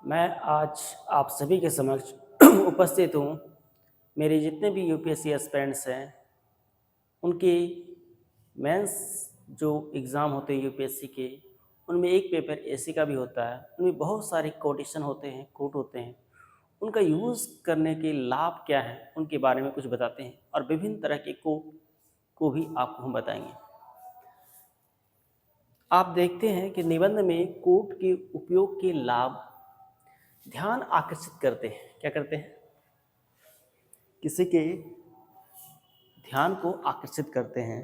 मैं आज आप सभी के समक्ष उपस्थित हूँ। मेरे जितने भी यूपीएससी एस्पिरेंट्स हैं, उनके मेंस जो एग्ज़ाम होते हैं यूपीएससी के, उनमें एक पेपर एसी का भी होता है। उनमें बहुत सारे कोटेशन होते हैं, कोट होते हैं। उनका यूज़ करने के लाभ क्या हैं, उनके बारे में कुछ बताते हैं और विभिन्न तरह के कोट को भी आपको हम बताएंगे। आप देखते हैं कि निबंध में कोट के उपयोग के लाभ ध्यान आकर्षित करते हैं। क्या करते हैं? किसी के ध्यान को आकर्षित करते हैं।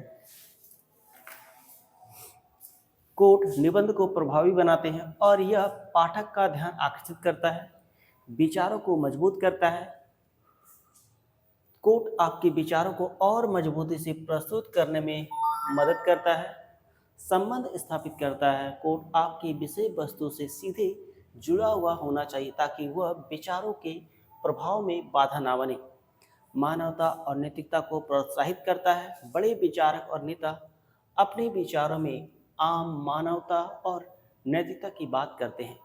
कोट निबंध को प्रभावी बनाते हैं और यह पाठक का ध्यान आकर्षित करता है, विचारों को मजबूत करता है। कोट आपके विचारों को और मजबूती से प्रस्तुत करने में मदद करता है, संबंध स्थापित करता है। कोट आपकी विषय वस्तु से सीधे जुड़ा हुआ होना चाहिए ताकि वह विचारों के प्रभाव में बाधा ना बने। मानवता और नैतिकता को प्रोत्साहित करता है। बड़े विचारक और नेता अपने विचारों में आम मानवता और नैतिकता की बात करते हैं,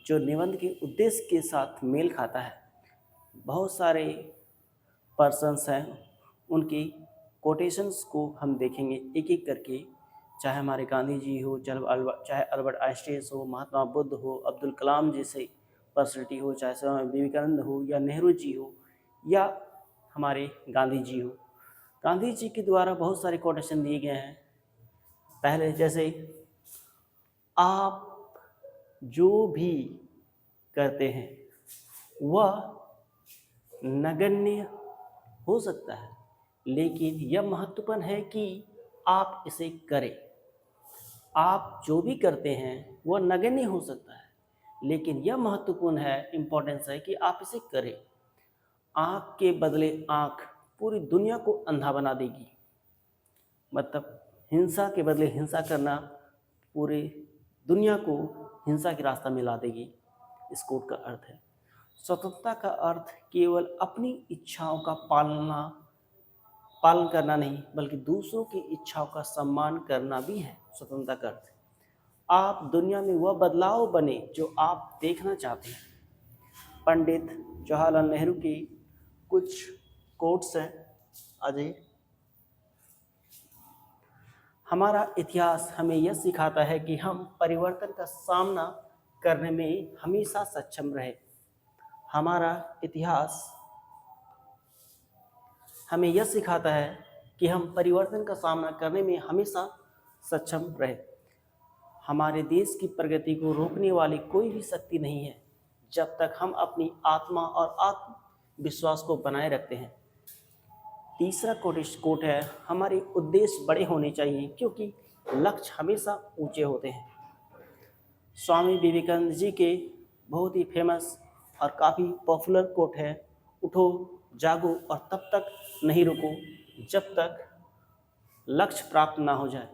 जो निबंध के उद्देश्य के साथ मेल खाता है। बहुत सारे पर्सन्स हैं, उनकी कोटेशंस को हम देखेंगे एक एक करके, चाहे हमारे गांधी जी हो, चाहे अल्बर्ट आइंस्टीन हो, महात्मा बुद्ध हो, अब्दुल कलाम जैसे पर्सनैलिटी हो, चाहे स्वामी विवेकानंद हो या नेहरू जी हो या हमारे गांधी जी हो। गांधी जी के द्वारा बहुत सारे कोटेशन दिए गए हैं। पहले जैसे, आप जो भी करते हैं वह नगण्य हो सकता है, लेकिन यह महत्वपूर्ण है कि आप इसे करें। आप जो भी करते हैं वह नगण्य हो सकता है, लेकिन यह महत्वपूर्ण है, इम्पोर्टेंस है कि आप इसे करें। आँख के बदले आँख पूरी दुनिया को अंधा बना देगी। मतलब हिंसा के बदले हिंसा करना पूरी दुनिया को हिंसा के रास्ता में ला देगी। इस कोट का अर्थ है स्वतंत्रता का अर्थ केवल अपनी इच्छाओं का पालन करना नहीं, बल्कि दूसरों की इच्छाओं का सम्मान करना भी है स्वतंत्रता का अर्थ। आप दुनिया में वह बदलाव बने जो आप देखना चाहते हैं। पंडित जवाहरलाल नेहरू की कुछ कोट्स हैं। अजय, हमारा इतिहास हमें यह सिखाता है कि हम परिवर्तन का सामना करने में हमेशा सक्षम रहे। हमारा इतिहास हमें यह सिखाता है कि हम परिवर्तन का सामना करने में हमेशा सक्षम रहे। हमारे देश की प्रगति को रोकने वाली कोई भी शक्ति नहीं है, जब तक हम अपनी आत्मा और आत्मविश्वास को बनाए रखते हैं। तीसरा कोट है, हमारे उद्देश्य बड़े होने चाहिए क्योंकि लक्ष्य हमेशा ऊंचे होते हैं। स्वामी विवेकानंद जी के बहुत ही फेमस और काफ़ी पॉपुलर कोट है, उठो जागो और तब तक नहीं रुको जब तक लक्ष्य प्राप्त ना हो जाए।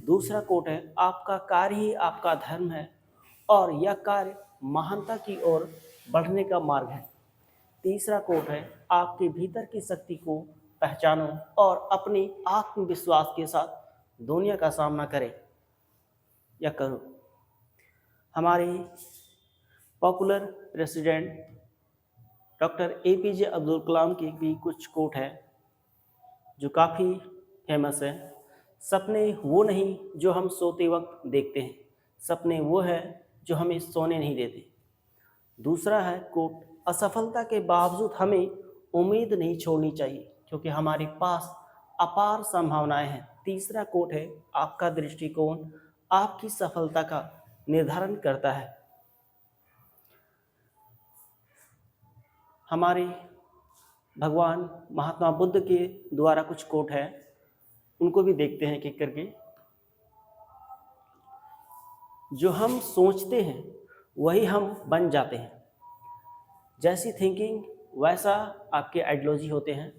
दूसरा कोट है, आपका कार्य ही आपका धर्म है और यह कार्य महानता की ओर बढ़ने का मार्ग है। तीसरा कोट है, आपके भीतर की शक्ति को पहचानो और अपने आत्मविश्वास के साथ दुनिया का सामना करें या करो। हमारे popular president doctor APJ Abdul Kalam की भी कुछ कोट है जो काफ़ी फेमस है। सपने वो नहीं जो हम सोते वक्त देखते हैं, सपने वो है जो हमें सोने नहीं देते। दूसरा है कोट, असफलता के बावजूद हमें उम्मीद नहीं छोड़नी चाहिए क्योंकि हमारे पास अपार संभावनाएं हैं। तीसरा कोट है, आपका दृष्टिकोण आपकी सफलता का निर्धारण करता है। हमारे भगवान महात्मा बुद्ध के द्वारा कुछ कोट है, उनको भी देखते हैं एक करके। जो हम सोचते हैं वही हम बन जाते हैं। जैसी थिंकिंग वैसा आपके आइडियोलॉजी होते हैं।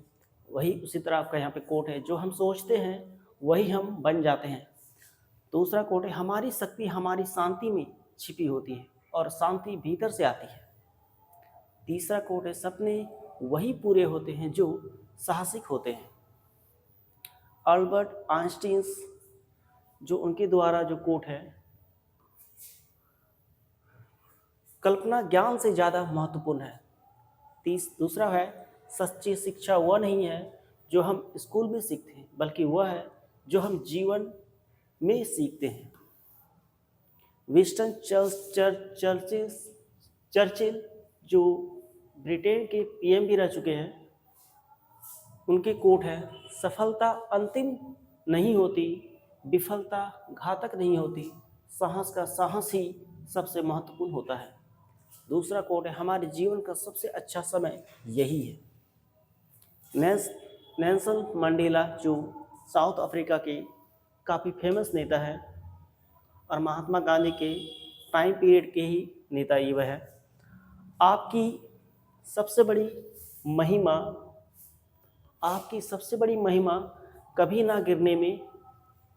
वही उसी तरह आपका यहाँ पे कोट है, जो हम सोचते हैं वही हम बन जाते हैं। दूसरा कोट है, हमारी शक्ति हमारी शांति में छिपी होती है और शांति भीतर से आती है। तीसरा कोट है, सपने वही पूरे होते हैं जो साहसिक होते हैं। अल्बर्ट आइंस्टीन जो उनके द्वारा जो कोट है, कल्पना ज्ञान से ज़्यादा महत्वपूर्ण है। दूसरा है, सच्ची शिक्षा वह नहीं है जो हम स्कूल में सीखते हैं, बल्कि वह है जो हम जीवन में सीखते हैं। विंस्टन चर्चिल जो ब्रिटेन के पीएम भी रह चुके हैं, उनके कोट है, सफलता अंतिम नहीं होती, विफलता घातक नहीं होती, साहस का साहस ही सबसे महत्वपूर्ण होता है। दूसरा कोट है, हमारे जीवन का सबसे अच्छा समय यही है। नेल्सन मंडेला जो साउथ अफ्रीका के काफ़ी फेमस नेता है और महात्मा गांधी के टाइम पीरियड के ही नेता ये वह है। आपकी सबसे बड़ी महिमा कभी ना गिरने में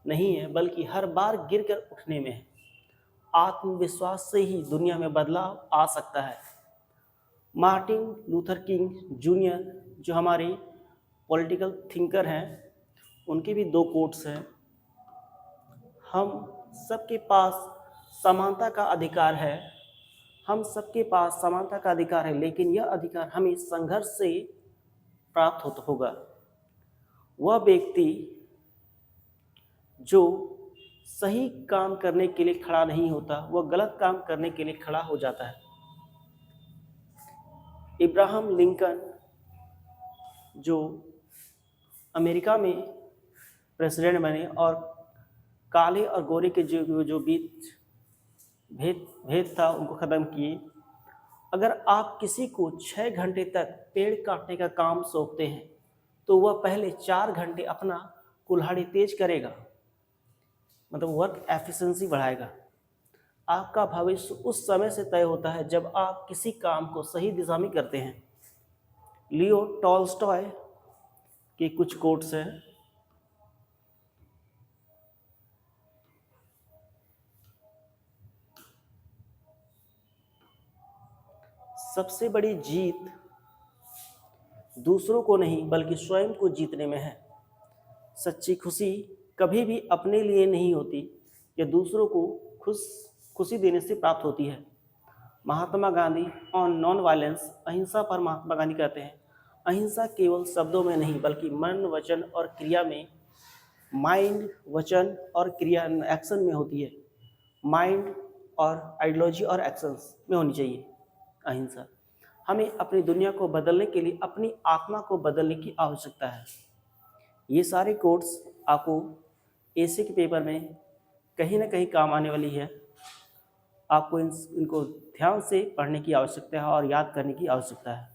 नहीं है, बल्कि हर बार गिरकर उठने में है। आत्मविश्वास से ही दुनिया में बदलाव आ सकता है। मार्टिन लूथर किंग जूनियर जो हमारे पॉलिटिकल थिंकर हैं, उनके भी 2 कोट्स हैं। हम सबके पास समानता का अधिकार है, लेकिन यह अधिकार हमें संघर्ष से प्राप्त होगा। वह व्यक्ति जो सही काम करने के लिए खड़ा नहीं होता, वह गलत काम करने के लिए खड़ा हो जाता है। इब्राहम लिंकन जो अमेरिका में प्रेसिडेंट बने और काले और गोरे के जो बीच भेद था उनको ख़त्म किए। अगर आप किसी को 6 घंटे तक पेड़ काटने का काम सौंपते हैं तो वह पहले 4 घंटे अपना कुल्हाड़ी तेज करेगा, मतलब वर्क एफिशिएंसी बढ़ाएगा। आपका भविष्य उस समय से तय होता है जब आप किसी काम को सही दिशा में करते हैं। लियो टॉल्स्टॉय के कुछ कोट्स हैं। सबसे बड़ी जीत दूसरों को नहीं बल्कि स्वयं को जीतने में है। सच्ची खुशी कभी भी अपने लिए नहीं होती, यह दूसरों को खुशी देने से प्राप्त होती है। Mahatma Gandhi on non violence, अहिंसा पर महात्मा गांधी कहते हैं, अहिंसा केवल शब्दों में नहीं बल्कि मन, वचन और क्रिया में, माइंड, वचन और क्रिया एक्शन में होती है। माइंड और आइडियोलॉजी और एक्शंस में होनी चाहिए अहिंसा। हमें अपनी दुनिया को बदलने के लिए अपनी आत्मा को बदलने की आवश्यकता है। ये सारे कोट्स आपको एसए के पेपर में कहीं ना कहीं काम आने वाली है। आपको इनको ध्यान से पढ़ने की आवश्यकता है और याद करने की आवश्यकता है।